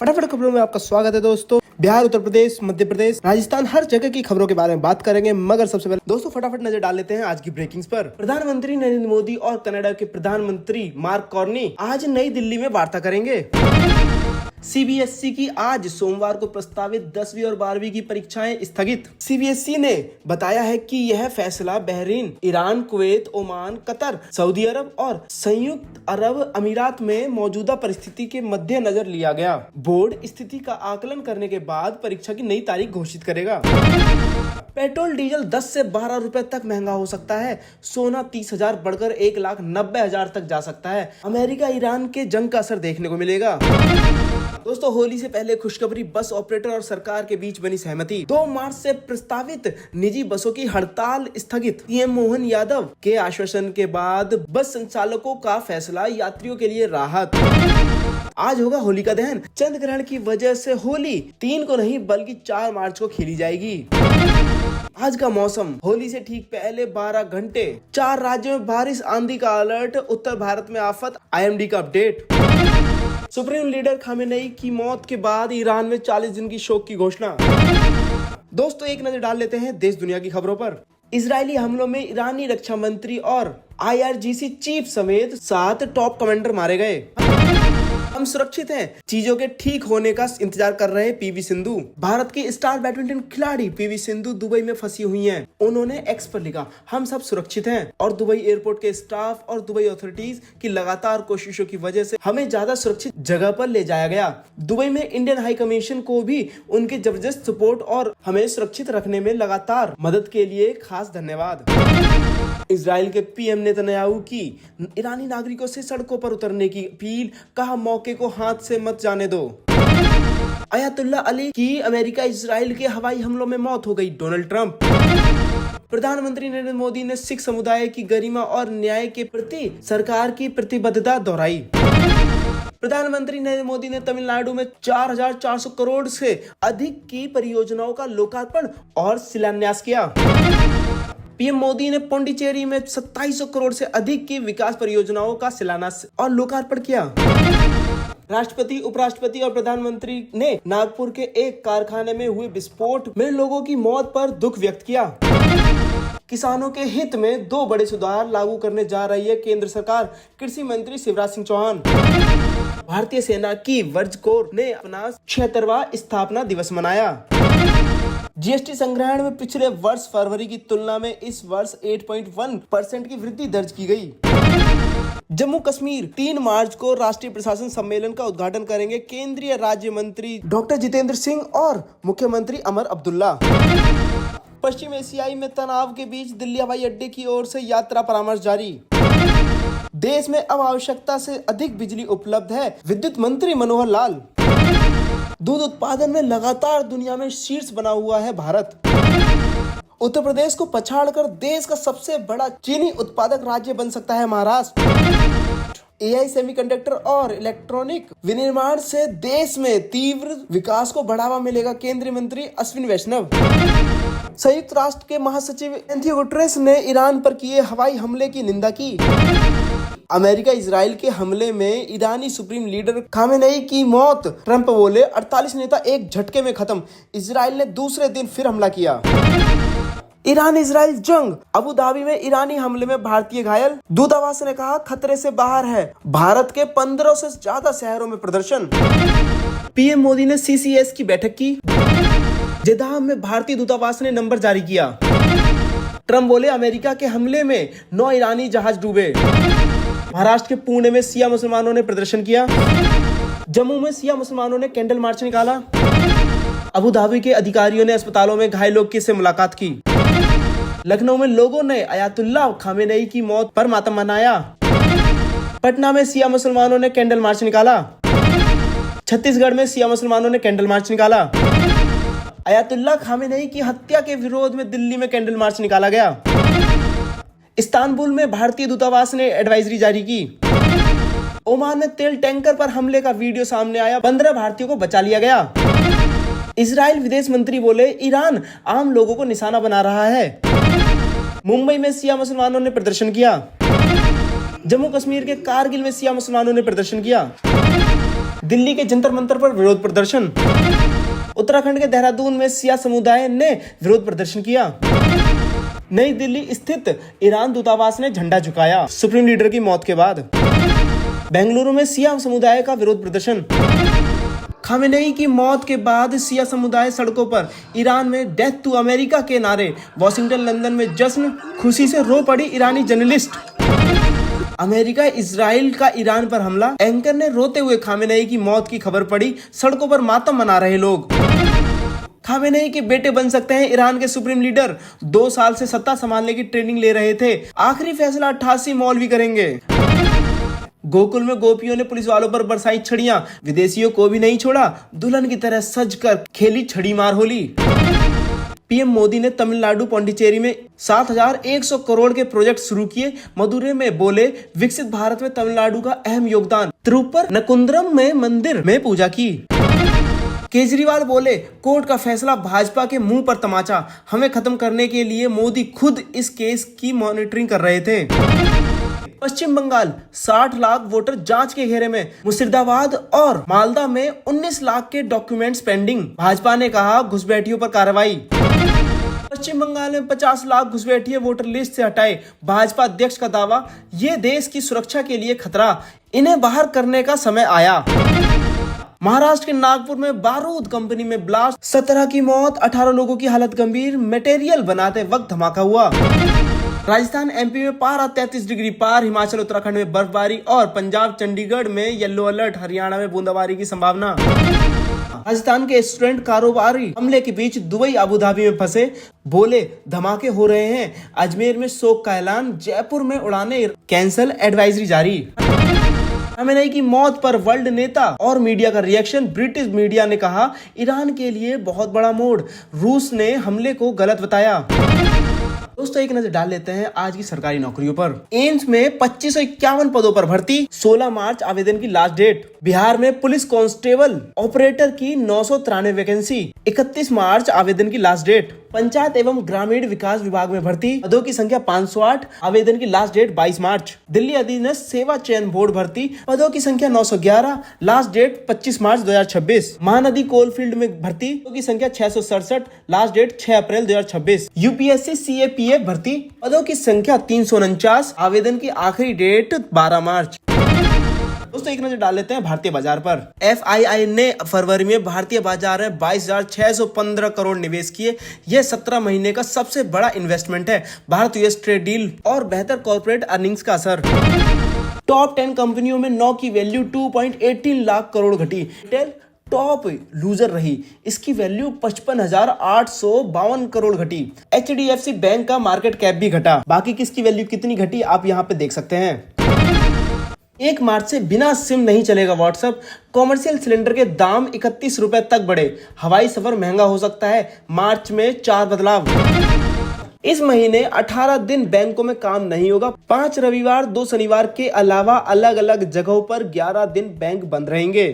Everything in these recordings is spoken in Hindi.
फटाफट खबरों में आपका स्वागत है दोस्तों। बिहार, उत्तर प्रदेश, मध्य प्रदेश, राजस्थान, हर जगह की खबरों के बारे में बात करेंगे, मगर सबसे पहले दोस्तों फटाफट नजर डाल लेते हैं आज की ब्रेकिंग्स पर। प्रधानमंत्री नरेंद्र मोदी और कनाडा के प्रधानमंत्री मार्क कार्नी आज नई दिल्ली में वार्ता करेंगे। सीबीएसई की आज सोमवार को प्रस्तावित 10वीं और 12वीं की परीक्षाएं स्थगित। सीबीएसई ने बताया है कि यह फैसला Bahrain, Iran, Kuwait, Oman, Qatar, Saudi अरब और संयुक्त अरब अमीरात में मौजूदा परिस्थिति के मद्देनजर लिया गया। बोर्ड स्थिति का आकलन करने के बाद परीक्षा की नई तारीख घोषित करेगा। पेट्रोल डीजल 10 से 12 रुपए तक महंगा हो सकता है। सोना 30,000 बढ़कर 1,90,000 तक जा सकता है। अमेरिका ईरान के जंग का असर देखने को मिलेगा। दोस्तों होली से पहले खुशखबरी, बस ऑपरेटर और सरकार के बीच बनी सहमति। 2 मार्च से प्रस्तावित निजी बसों की हड़ताल स्थगित। सीएम मोहन यादव के आश्वासन के बाद बस संचालकों का फैसला, यात्रियों के लिए राहत। आज होगा होलिका दहन। चंद्र ग्रहण की वजह से होली 3 को नहीं बल्कि 4 मार्च को खेली जाएगी। आज का मौसम, होली से ठीक पहले 12 घंटे 4 राज्यों में बारिश, आंधी का अलर्ट, उत्तर भारत में आफत, आईएमडी का अपडेट। सुप्रीम लीडर खामेनेई की मौत के बाद ईरान में 40 दिन की शोक की घोषणा। दोस्तों एक नजर डाल लेते हैं देश दुनिया की खबरों पर। इजरायली हमलों में ईरानी रक्षा मंत्री और आईआरजीसी चीफ समेत 7 टॉप कमांडर मारे गए। हम सुरक्षित हैं, चीजों के ठीक होने का इंतजार कर रहे हैं पीवी सिंधु। भारत की स्टार बैडमिंटन खिलाड़ी पीवी सिंधु दुबई में फंसी हुई हैं। उन्होंने एक्स पर लिखा, हम सब सुरक्षित हैं और दुबई एयरपोर्ट के स्टाफ और दुबई अथॉरिटीज की लगातार कोशिशों की वजह से हमें ज्यादा सुरक्षित जगह पर ले जाया गया। दुबई में इंडियन हाई कमीशन को भी उनके जबरदस्त सपोर्ट और हमें सुरक्षित रखने में लगातार मदद के लिए खास धन्यवाद। इजराइल के पीएम नेतन्याहू की ईरानी नागरिकों से सड़कों पर उतरने की अपील, कहा मौके को हाथ से मत जाने दो। अयातुल्ला अली की अमेरिका इजराइल के हवाई हमलों में मौत हो गई। Donald Trump. प्रधानमंत्री नरेंद्र मोदी ने सिख समुदाय की गरिमा और न्याय के प्रति सरकार की प्रतिबद्धता दोहराई। प्रधानमंत्री नरेंद्र मोदी ने तमिलनाडु में 4,400 करोड़ से अधिक की परियोजनाओं का लोकार्पण और शिलान्यास किया। पीएम मोदी ने पौंडीचेरी में 2700 करोड़ से अधिक की विकास परियोजनाओं का शिलान्यास और लोकार्पण किया। राष्ट्रपति, उपराष्ट्रपति और प्रधानमंत्री ने नागपुर के एक कारखाने में हुए विस्फोट में लोगों की मौत पर दुख व्यक्त किया। किसानों के हित में 2 बड़े सुधार लागू करने जा रही है केंद्र सरकार, कृषि मंत्री शिवराज सिंह चौहान। भारतीय सेना की वज्र कोर ने अपना 76वां स्थापना दिवस मनाया। जीएसटी संग्रहण में पिछले वर्ष फरवरी की तुलना में इस वर्ष 8.1% की वृद्धि दर्ज की गई। जम्मू कश्मीर 3 मार्च को राष्ट्रीय प्रशासन सम्मेलन का उद्घाटन करेंगे केंद्रीय राज्य मंत्री डॉक्टर जितेंद्र सिंह और मुख्यमंत्री अमर अब्दुल्ला। पश्चिम एशियाई में तनाव के बीच दिल्ली हवाई अड्डे की ओर से यात्रा परामर्श जारी। देश में अब आवश्यकता से अधिक बिजली उपलब्ध है, विद्युत मंत्री मनोहर लाल। दूध उत्पादन में लगातार दुनिया में शीर्ष बना हुआ है भारत। उत्तर प्रदेश को पछाड़कर देश का सबसे बड़ा चीनी उत्पादक राज्य बन सकता है महाराष्ट्र। एआई, सेमीकंडक्टर और इलेक्ट्रॉनिक विनिर्माण से देश में तीव्र विकास को बढ़ावा मिलेगा, केंद्रीय मंत्री अश्विनी वैष्णव। संयुक्त राष्ट्र के महासचिव एंटोनियो गुटेरेस ने ईरान पर किए हवाई हमले की निंदा की। अमेरिका इजराइल के हमले में ईरानी सुप्रीम लीडर खामेनेई की मौत, ट्रंप बोले 48 नेता एक झटके में खत्म। इजराइल ने दूसरे दिन फिर हमला किया। ईरान इजराइल जंग, अबू धाबी में ईरानी हमले में भारतीय घायल। दूतावास ने कहा खतरे से बाहर है। भारत के 15 से ज्यादा शहरों में प्रदर्शन। पीएम मोदी ने सीसीएस की बैठक की। जेदाह में भारतीय दूतावास ने नंबर जारी किया। ट्रंप बोले अमेरिका के हमले में 9 ईरानी जहाज डूबे। महाराष्ट्र के पुणे में शिया मुसलमानों ने प्रदर्शन किया। जम्मू में शिया मुसलमानों ने कैंडल मार्च निकाला। अबू धाबी के अधिकारियों ने अस्पतालों में घायलों से मुलाकात की। लखनऊ में लोगों ने अयातुल्ला खामेनेई की मौत पर मातम मनाया। पटना में शिया मुसलमानों ने कैंडल मार्च निकाला। छत्तीसगढ़ में शिया मुसलमानों ने कैंडल मार्च निकाला। अयातुल्ला खामेनेई की हत्या के विरोध में दिल्ली में कैंडल मार्च निकाला गया। इस्तांबुल में भारतीय दूतावास ने एडवाइजरी जारी की। ओमान में तेल टैंकर पर हमले का वीडियो सामने आया, 15 भारतीयों को बचा लिया गया। इजराइल विदेश मंत्री बोले ईरान आम लोगों को निशाना बना रहा है। मुंबई में शिया मुसलमानों ने प्रदर्शन किया। जम्मू कश्मीर के कारगिल में शिया मुसलमानों ने प्रदर्शन किया। दिल्ली के जंतर मंतर पर विरोध प्रदर्शन। उत्तराखंड के देहरादून में सिया समुदाय ने विरोध प्रदर्शन किया। नई दिल्ली स्थित ईरान दूतावास ने झंडा झुकाया सुप्रीम लीडर की मौत के बाद। बेंगलुरु में सिया समुदाय का विरोध प्रदर्शन। खामेनेई की मौत के बाद सिया समुदाय सड़कों पर। ईरान में डेथ टू अमेरिका के नारे। वॉशिंगटन लंदन में जश्न। खुशी से रो पड़ी ईरानी जर्नलिस्ट। अमेरिका इजराइल का ईरान पर हमला। एंकर ने रोते हुए खामेनेई की मौत की खबर पड़ी। सड़कों पर मातम मना रहे लोग। खामेनेई के बेटे बन सकते हैं ईरान के सुप्रीम लीडर। 2 साल से सत्ता संभालने की ट्रेनिंग ले रहे थे। आखिरी फैसला 88 मौलवी करेंगे। गोकुल में गोपियों ने पुलिस वालों पर बरसाई छड़ियां। विदेशियों को भी नहीं छोड़ा। दुल्हन की तरह सजकर खेली छड़ी मार होली। पीएम मोदी ने तमिलनाडु पौंडीचेरी में 7,100 करोड़ के प्रोजेक्ट शुरू किए। मदुरै में बोले विकसित भारत में तमिलनाडु का अहम योगदान। तिरुपर नकुंद्रम में मंदिर में पूजा की। केजरीवाल बोले कोर्ट का फैसला भाजपा के मुंह पर तमाचा। हमें खत्म करने के लिए मोदी खुद इस केस की मॉनिटरिंग कर रहे थे। पश्चिम बंगाल 60 लाख वोटर जांच के घेरे में। मुर्शिदाबाद और मालदा में 19 लाख के डॉक्यूमेंट्स पेंडिंग। भाजपा ने कहा घुसपैठियों पर कार्रवाई। पश्चिम बंगाल में 50 लाख घुसपैठिए वोटर लिस्ट से हटाए। भाजपा अध्यक्ष का दावा, ये देश की सुरक्षा के लिए खतरा। इन्हें बाहर करने का समय आया। महाराष्ट्र के नागपुर में बारूद कंपनी में ब्लास्ट। 17 की मौत, 18 लोगों की हालत गंभीर। मटेरियल बनाते वक्त धमाका हुआ। राजस्थान एमपी में पारा 33 डिग्री पार। हिमाचल उत्तराखंड में बर्फबारी और पंजाब चंडीगढ़ में येलो अलर्ट। हरियाणा में बूंदाबांदी की संभावना। राजस्थान के स्टूडेंट कारोबारी हमले के बीच दुबई अबुधाबी में फंसे। बोले धमाके हो रहे हैं। अजमेर में शोक का ऐलान। जयपुर में उड़ाने कैंसल, एडवाइजरी जारी। खामेनेई की मौत पर वर्ल्ड नेता और मीडिया का रिएक्शन। ब्रिटिश मीडिया ने कहा ईरान के लिए बहुत बड़ा मोड़। रूस ने हमले को गलत बताया। दोस्तों एक नजर डाल लेते हैं आज की सरकारी नौकरियों पर। एम्स में 2551 पदों पर भर्ती। 16 मार्च आवेदन की लास्ट डेट। बिहार में पुलिस कांस्टेबल ऑपरेटर की 993 वैकेंसी। 31 मार्च आवेदन की लास्ट डेट। पंचायत एवं ग्रामीण विकास विभाग में भर्ती। पदों की संख्या 508। आवेदन की लास्ट डेट 22 मार्च। दिल्ली अधीनस्थ सेवा चयन बोर्ड भर्ती। पदों की संख्या 911। लास्ट डेट 25 मार्च 2026। महानदी कोलफील्ड में भर्ती। पदों की संख्या 667। लास्ट डेट 6 अप्रैल 2026। यूपीएससी सीएपीएफ भर्ती। पदों की संख्या 349। आवेदन की आखिरी डेट 12 मार्च। दोस्तों एक नजर डाल लेते हैं भारतीय बाजार पर। एफआईआई ने फरवरी में भारतीय बाजार में 22,615 करोड़ निवेश किए। यह 17 महीने का सबसे बड़ा इन्वेस्टमेंट है। भारत यूएस ट्रेड डील और बेहतर कॉर्पोरेट अर्निंग्स का असर। टॉप 10 कंपनियों में 9 की वैल्यू 2.18 लाख करोड़ घटी। टॉप लूजर रही। इसकी वैल्यू 55,852 करोड़ घटी। एचडीएफसी बैंक का मार्केट कैप भी घटा। बाकी किसकी वैल्यू कितनी घटी आप यहाँ पे देख सकते हैं। 1 मार्च से बिना सिम नहीं चलेगा व्हाट्सएप। कॉमर्शियल सिलेंडर के दाम 31 रुपए तक बढ़े। हवाई सफर महंगा हो सकता है। मार्च में 4 बदलाव। इस महीने 18 दिन बैंकों में काम नहीं होगा। 5 रविवार 2 शनिवार के अलावा अलग अलग जगहों पर 11 दिन बैंक बंद रहेंगे।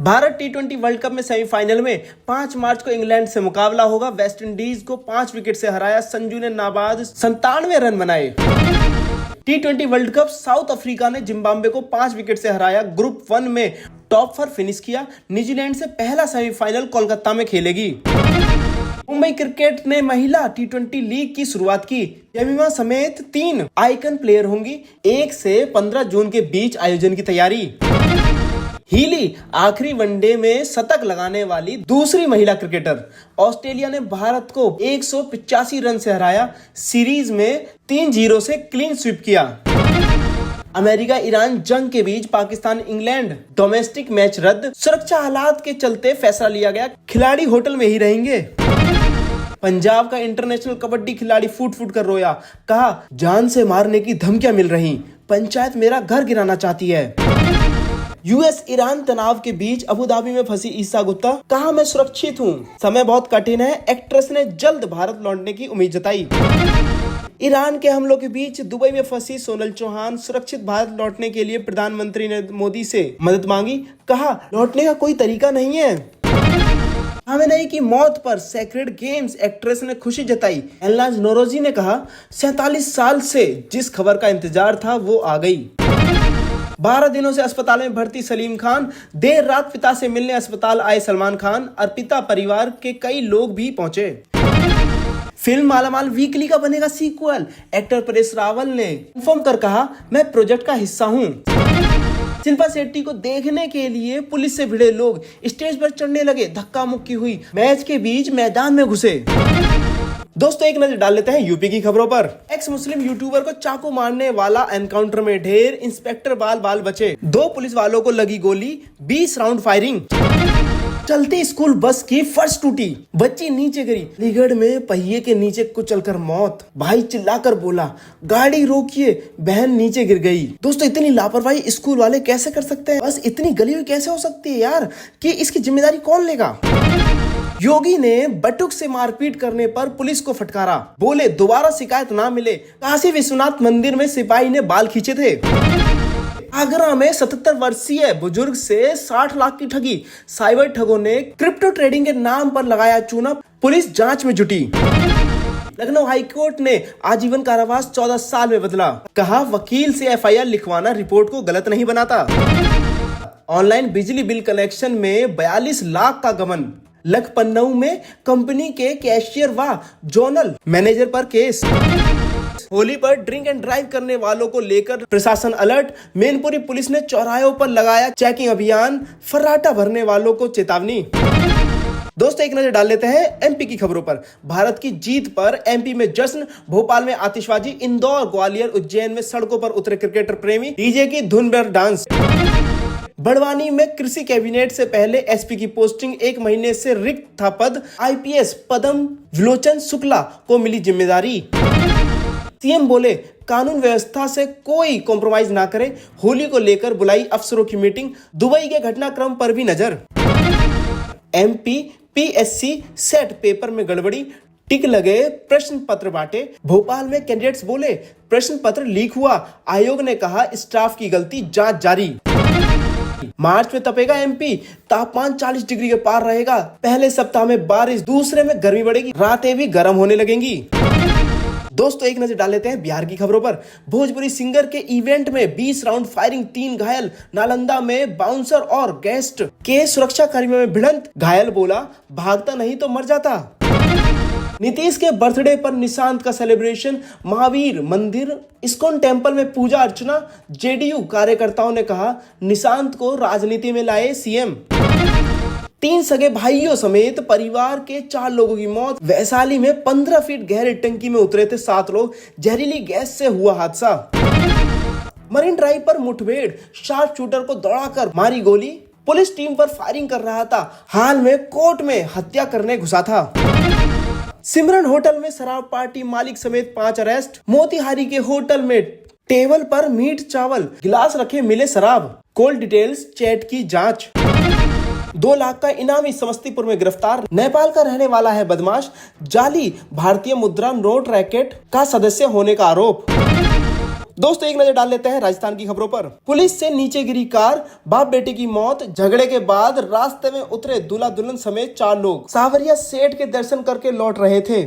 भारत T20 वर्ल्ड कप में सेमीफाइनल में 5 मार्च को इंग्लैंड से मुकाबला होगा। वेस्ट इंडीज को 5 विकेट से हराया। संजू ने नाबाद 97 रन बनाए। T20 world cup south Africa ने जिम्बाब्वे को 5 विकेट से हराया। ग्रुप 1 में टॉप 4 फिनिश किया। न्यूजीलैंड से पहला सेमीफाइनल कोलकाता में खेलेगी। मुंबई क्रिकेट ने महिला T20 लीग की शुरुआत की। यमिमा समेत 3 आइकन प्लेयर होंगी। 1 से 15 जून के बीच आयोजन की तैयारी। हीली आखिरी वनडे में शतक लगाने वाली दूसरी महिला क्रिकेटर। ऑस्ट्रेलिया ने भारत को 185 रन से हराया। सीरीज में 3-0 से क्लीन स्वीप किया। अमेरिका ईरान जंग के बीच पाकिस्तान इंग्लैंड डोमेस्टिक मैच रद्द। सुरक्षा हालात के चलते फैसला लिया गया, खिलाड़ी होटल में ही रहेंगे। पंजाब का इंटरनेशनल कबड्डी खिलाड़ी फूट फूट कर रोया। कहा जान से मारने की धमकियां मिल रही। पंचायत मेरा घर गिराना चाहती है। यूएस ईरान तनाव के बीच अबुधाबी में फंसी ईसा गुप्ता। कहा मैं सुरक्षित हूँ, समय बहुत कठिन है। एक्ट्रेस ने जल्द भारत लौटने की उम्मीद जताई। ईरान के हमलों के बीच दुबई में फंसी सोनल चौहान। सुरक्षित भारत लौटने के लिए प्रधानमंत्री ने मोदी से मदद मांगी। कहा लौटने का कोई तरीका नहीं है। खामेनेई की मौत पर सेक्रेड गेम्स एक्ट्रेस ने खुशी जताई। एलनाज नौरोजी ने कहा 47 साल से जिस खबर का इंतजार था वो आ गई। 12 दिनों से अस्पताल में भर्ती सलीम खान। देर रात पिता से मिलने अस्पताल आए सलमान खान। अर्पिता परिवार के कई लोग भी पहुंचे। फिल्म मालामाल वीकली का बनेगा सीक्वल। एक्टर परेश रावल ने कंफर्म कर कहा, मैं प्रोजेक्ट का हिस्सा हूं। शिल्पा शेट्टी को देखने के लिए पुलिस से भिड़े लोग स्टेज पर चढ़ने लगे, धक्का मुक्की हुई, मैच के बीच मैदान में घुसे। दोस्तों एक नजर डाल लेते हैं यूपी की खबरों पर। एक्स मुस्लिम यूट्यूबर को चाकू मारने वाला एनकाउंटर में ढेर, इंस्पेक्टर बाल बाल बचे। 2 पुलिस वालों को लगी गोली, 20 राउंड फायरिंग। चलती स्कूल बस की फर्श टूटी, बच्ची नीचे गिरी। अलीगढ़ में पहिए के नीचे कुचलकर मौत। भाई चिल्लाकर बोला, गाड़ी रोकिए, बहन नीचे गिर गई। दोस्तों इतनी लापरवाही स्कूल वाले कैसे कर सकते हैं? बस इतनी गली हुई कैसे हो सकती है यार, कि इसकी जिम्मेदारी कौन लेगा? योगी ने बटुक से मारपीट करने पर पुलिस को फटकारा, बोले दोबारा शिकायत ना मिले। काशी विश्वनाथ मंदिर में सिपाही ने बाल खींचे थे। आगरा में 77 वर्षीय बुजुर्ग से 60 लाख की ठगी। साइबर ठगों ने क्रिप्टो ट्रेडिंग के नाम पर लगाया चूना, पुलिस जांच में जुटी। लखनऊ हाईकोर्ट ने आजीवन कारावास 14 साल में बदला। कहा वकील से एफआईआर लिखवाना रिपोर्ट को गलत नहीं बनाता। ऑनलाइन बिजली बिल कनेक्शन में 42 लाख का गबन। लखनऊ में कंपनी के कैशियर व जोनल मैनेजर पर केस। होली पर ड्रिंक एंड ड्राइव करने वालों को लेकर प्रशासन अलर्ट। मैनपुरी पुलिस ने चौराहों पर लगाया चेकिंग अभियान। फर्राटा भरने वालों को चेतावनी। दोस्तों एक नजर डाल लेते हैं एमपी की खबरों पर। भारत की जीत पर एमपी में जश्न, भोपाल में आतिशबाजी, इंदौर, ग्वालियर, उज्जैन में सड़कों पर उतरे क्रिकेटर प्रेमी, डीजे की धुन पर डांस। बड़वानी में कृषि कैबिनेट से पहले एसपी की पोस्टिंग, 1 महीने से रिक्त था पद। आईपीएस पदम विलोचन शुक्ला को मिली जिम्मेदारी। सीएम बोले कानून व्यवस्था से कोई कॉम्प्रोमाइज ना करे। होली को लेकर बुलाई अफसरों की मीटिंग। दुबई के घटनाक्रम पर भी नजर। एमपी पीएससी सेट पेपर में गड़बड़ी, टिक लगे, प्रश्न पत्र बांटे। भोपाल में कैंडिडेट्स बोले प्रश्न पत्र लीक हुआ, आयोग ने कहा स्टाफ की गलती, जांच जारी। मार्च में तपेगा एमपी, तापमान 40 डिग्री के पार रहेगा। पहले सप्ताह में बारिश, दूसरे में गर्मी बढ़ेगी, रातें भी गर्म होने लगेंगी। दोस्तों एक नजर डाल लेते हैं बिहार की खबरों पर। भोजपुरी सिंगर के इवेंट में 20 राउंड फायरिंग, 3 घायल। नालंदा में बाउंसर और गेस्ट के सुरक्षा कर्मियों में भिड़ंत, घायल बोला भागता नहीं तो मर जाता। नीतीश के बर्थडे पर निशांत का सेलिब्रेशन। महावीर मंदिर, इस्कॉन टेम्पल में पूजा अर्चना। जेडीयू कार्यकर्ताओं ने कहा निशांत को राजनीति में लाए सीएम। 3 सगे भाइयों समेत परिवार के 4 लोगों की मौत। वैशाली में 15 फीट गहरी टंकी में उतरे थे 7 लोग, जहरीली गैस से हुआ हादसा। मरीन ड्राइव पर मुठभेड़, शार्प शूटर को दौड़ाकर मारी गोली। पुलिस टीम पर फायरिंग कर रहा था, हाल में कोर्ट में हत्या करने घुसा था। सिमरन होटल में शराब पार्टी, मालिक समेत 5 अरेस्ट। मोतिहारी के होटल में टेबल पर मीट चावल, गिलास रखे मिले शराब। कॉल डिटेल्स चैट की जांच। 2 लाख का इनामी समस्तीपुर में गिरफ्तार। नेपाल का रहने वाला है बदमाश। जाली भारतीय मुद्रा नोट रैकेट का सदस्य होने का आरोप। दोस्तों एक नजर डाल लेते हैं राजस्थान की खबरों पर। पुलिस से नीचे गिरी कार, बाप बेटे की मौत। झगड़े के बाद रास्ते में उतरे दूल्हा दुल्हन समेत 4 लोग। सावरिया सेठ के दर्शन करके लौट रहे थे।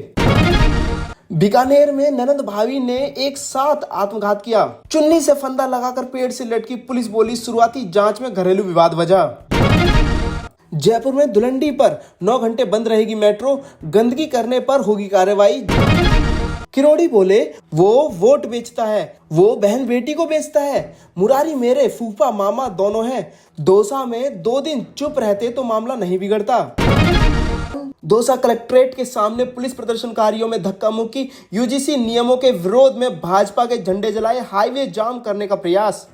बीकानेर में ननद भाभी ने एक साथ आत्मघात किया। चुन्नी से फंदा लगाकर पेड़ से लटकी पुलिस, बोली शुरुआती जांच में घरेलू विवाद वजह। जयपुर में धुलंडी पर 9 घंटे बंद रहेगी मेट्रो, गंदगी करने पर होगी कार्रवाई। किरोड़ी बोले वो वोट बेचता है, वो बहन बेटी को बेचता है। मुरारी मेरे फूफा मामा दोनों हैं। दौसा में 2 दिन चुप रहते तो मामला नहीं बिगड़ता। दौसा कलेक्ट्रेट के सामने पुलिस प्रदर्शनकारियों में धक्का मुक्की। यूजीसी नियमों के विरोध में भाजपा के झंडे जलाए, हाईवे जाम करने का प्रयास।